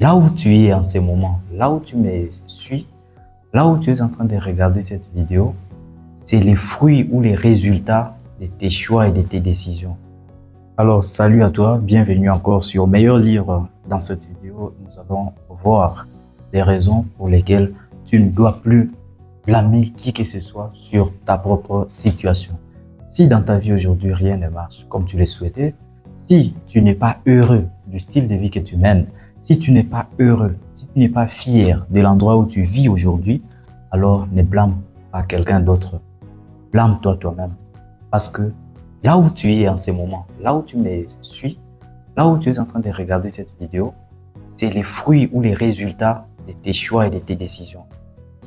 là où tu es en ce moment, là où tu me suis, là où tu es en train de regarder cette vidéo, c'est les fruits ou les résultats de tes choix et de tes décisions. Alors, salut à toi, bienvenue encore sur Meilleur Livre. Dans cette vidéo, nous allons voir les raisons pour lesquelles tu ne dois plus blâmer qui que ce soit sur ta propre situation. Si dans ta vie aujourd'hui, rien ne marche comme tu le souhaitais, si tu n'es pas heureux du style de vie que tu mènes, si tu n'es pas heureux, si tu n'es pas fier de l'endroit où tu vis aujourd'hui, alors ne blâme pas quelqu'un d'autre. Blâme-toi toi-même. Parce que là où tu es en ce moment, là où tu me suis, là où tu es en train de regarder cette vidéo, c'est les fruits ou les résultats de tes choix et de tes décisions.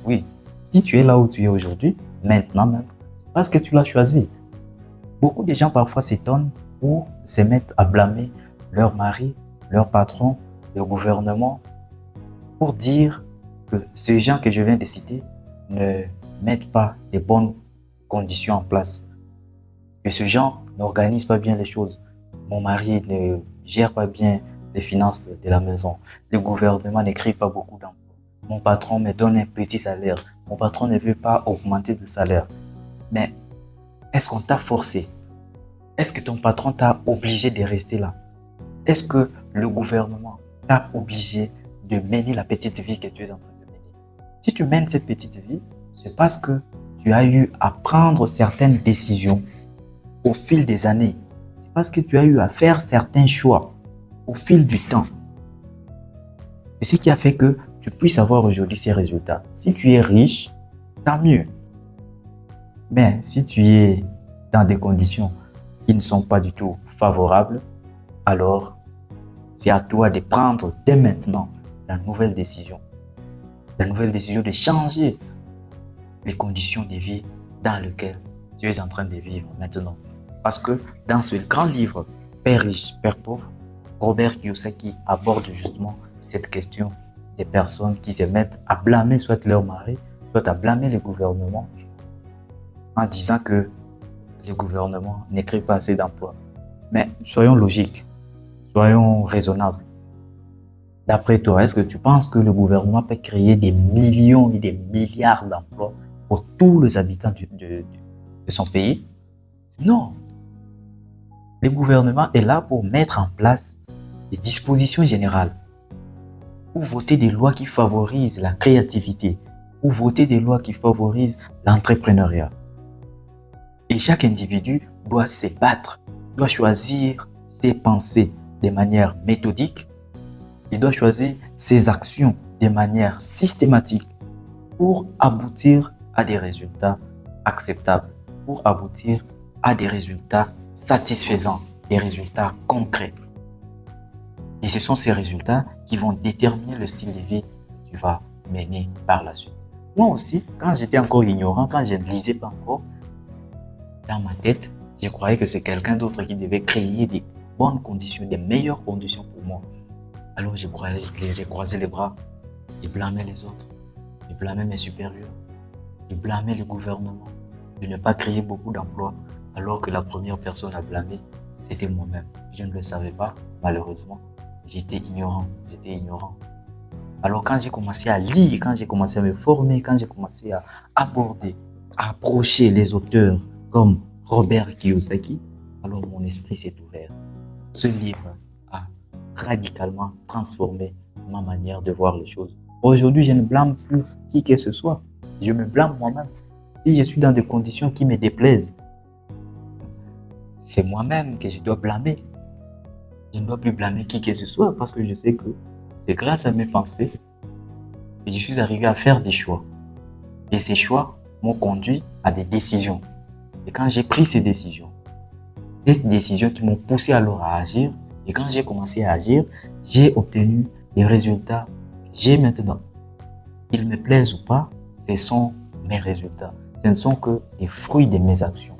Oui, si tu es là où tu es aujourd'hui, maintenant même, c'est parce que tu l'as choisi. Beaucoup de gens parfois s'étonnent ou se mettent à blâmer leur mari, leur patron, le gouvernement pour dire que ces gens que je viens de citer ne mettent pas les bonnes conditions en place. Que ces gens n'organisent pas bien les choses. Mon mari ne gère pas bien les finances de la maison. Le gouvernement n'écrit pas beaucoup d'emplois. Mon patron me donne un petit salaire. Mon patron ne veut pas augmenter de salaire. Mais est-ce qu'on t'a forcé? Est-ce que ton patron t'a obligé de rester là? Est-ce que le gouvernement t'a obligé de mener la petite vie que tu es en train de mener? Si tu mènes cette petite vie, c'est parce que tu as eu à prendre certaines décisions au fil des années. C'est parce que tu as eu à faire certains choix au fil du temps. C'est ce qui a fait que tu puisses avoir aujourd'hui ces résultats. Si tu es riche, tant mieux. Mais si tu es dans des conditions qui ne sont pas du tout favorables, alors c'est à toi de prendre dès maintenant la nouvelle décision. La nouvelle décision de changer les conditions de vie dans lesquelles tu es en train de vivre maintenant. Parce que dans ce grand livre, Père riche, Père pauvre, Robert Kiyosaki aborde justement cette question des personnes qui se mettent à blâmer soit leur mari, soit à blâmer le gouvernement en disant que le gouvernement ne crée pas assez d'emplois. Mais soyons logiques, soyons raisonnables. D'après toi, est-ce que tu penses que le gouvernement peut créer des millions et des milliards d'emplois pour tous les habitants de son pays? Non. Le gouvernement est là pour mettre en place des dispositions générales, pour voter des lois qui favorisent la créativité, pour voter des lois qui favorisent l'entrepreneuriat. Et chaque individu doit se battre, doit choisir ses pensées de manière méthodique, il doit choisir ses actions de manière systématique pour aboutir à des résultats acceptables, pour aboutir à des résultats satisfaisants, des résultats concrets. Et ce sont ces résultats qui vont déterminer le style de vie que tu vas mener par la suite. Moi aussi, quand j'étais encore ignorant, quand je ne lisais pas encore, dans ma tête, je croyais que c'est quelqu'un d'autre qui devait créer des bonnes conditions, des meilleures conditions pour moi. Alors j'ai croisé les bras, je blâmais les autres, je blâmais mes supérieurs, je blâmais le gouvernement de ne pas créer beaucoup d'emplois, alors que la première personne à blâmer, c'était moi-même. Je ne le savais pas, malheureusement. J'étais ignorant. Alors quand j'ai commencé à lire, quand j'ai commencé à me former, quand j'ai commencé à aborder, à approcher les auteurs comme Robert Kiyosaki, alors mon esprit s'est ouvert. Ce livre a radicalement transformé ma manière de voir les choses. Aujourd'hui, je ne blâme plus qui que ce soit. Je me blâme moi-même. Si je suis dans des conditions qui me déplaisent, c'est moi-même que je dois blâmer. Je ne dois plus blâmer qui que ce soit parce que je sais que c'est grâce à mes pensées que je suis arrivé à faire des choix. Et ces choix m'ont conduit à des décisions. Et quand j'ai pris ces décisions qui m'ont poussé alors à agir, et quand j'ai commencé à agir, j'ai obtenu les résultats que j'ai maintenant. Qu'ils me plaisent ou pas, ce sont mes résultats. Ce ne sont que les fruits de mes actions.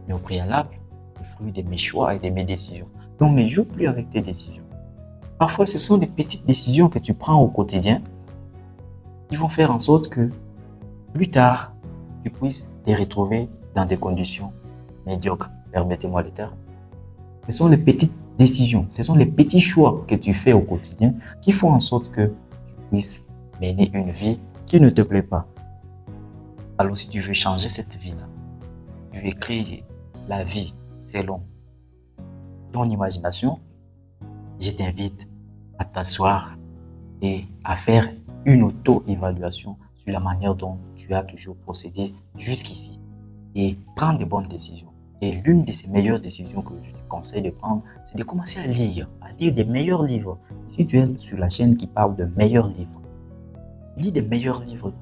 Mais au préalable, les fruits de mes choix et de mes décisions. Donc ne joue plus avec tes décisions. Parfois, ce sont des petites décisions que tu prends au quotidien qui vont faire en sorte que plus tard, tu puisses te retrouver dans des conditions médiocres. Permettez-moi le terme. Ce sont les petites décisions. Ce sont les petits choix que tu fais au quotidien qui font en sorte que tu puisses mener une vie qui ne te plaît pas. Alors si tu veux changer cette vie-là, si tu veux créer la vie selon ton imagination, je t'invite à t'asseoir et à faire une auto-évaluation sur la manière dont tu as toujours procédé jusqu'ici et prendre de bonnes décisions. Et l'une de ces meilleures décisions que je te conseille de prendre, c'est de commencer à lire des meilleurs livres. Si tu es sur la chaîne qui parle de meilleurs livres, lis des meilleurs livres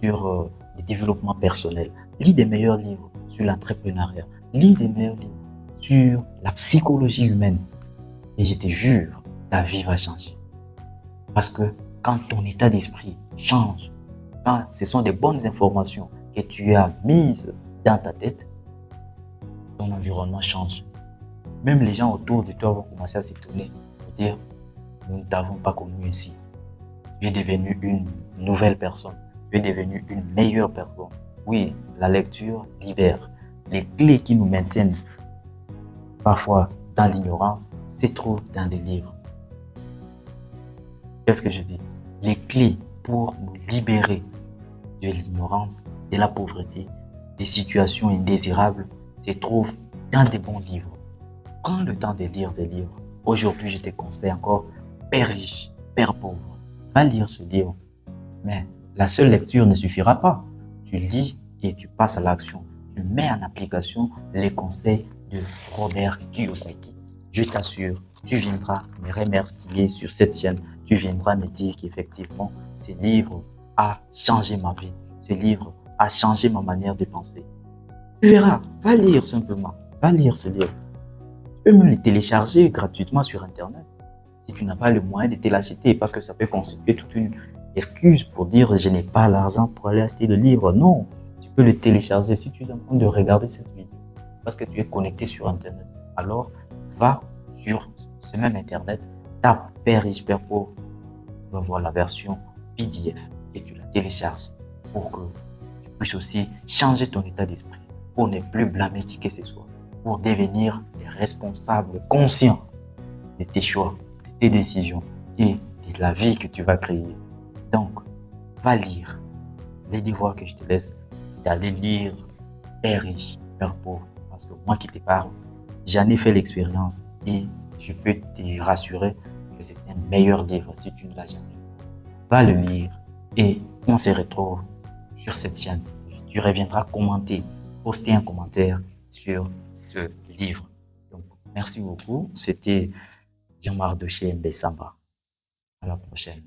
sur le développement personnel, lis des meilleurs livres sur l'entrepreneuriat, lis des meilleurs livres sur la psychologie humaine. Et je te jure, ta vie va changer. Parce que quand ton état d'esprit change, quand ce sont des bonnes informations que tu as mises dans ta tête, ton environnement change. Même les gens autour de toi vont commencer à s'étonner, pour dire, nous ne t'avons pas connu ainsi. Tu es devenu une nouvelle personne. Tu es devenu une meilleure personne. Oui, la lecture libère. Les clés qui nous maintiennent parfois dans l'ignorance se trouvent dans des livres. Qu'est-ce que je dis? Les clés pour nous libérer de l'ignorance, de la pauvreté, des situations indésirables se trouvent dans des bons livres. Prends le temps de lire des livres. Aujourd'hui, je te conseille encore Père riche, Père pauvre. Va lire ce livre. Mais la seule lecture ne suffira pas. Tu lis et tu passes à l'action. Tu mets en application les conseils de Robert Kiyosaki. Je t'assure, tu viendras me remercier sur cette chaîne. Tu viendras me dire qu'effectivement, ce livre a changé ma vie. Ce livre a changé ma manière de penser. Tu verras, va lire simplement. Va lire ce livre. Tu peux même le télécharger gratuitement sur Internet. Si tu n'as pas le moyen de te l'acheter, parce que ça peut constituer toute une excuse pour dire je n'ai pas l'argent pour aller acheter le livre. Non, tu peux le télécharger si tu es en train de regarder cette vidéo, parce que tu es connecté sur Internet. Alors, va sur ce même Internet, tape Père riche, Père pauvre. Tu vas voir la version PDF et tu la télécharges pour que tu puisses aussi changer ton état d'esprit, pour ne plus blâmer qui que ce soit, pour devenir des responsables conscients de tes choix, de tes décisions et de la vie que tu vas créer. Donc, va lire les devoirs que je te laisse, d'aller lire Père riche, Père pauvre. Parce que moi qui te parle, j'en ai fait l'expérience et je peux te rassurer que c'est un meilleur livre si tu ne l'as jamais lu. Va le lire et on se retrouve sur cette chaîne. Tu reviendras commenter, poster un commentaire sur ce livre. Donc, merci beaucoup. C'était Jean-Marc de chez MB Samba. À la prochaine.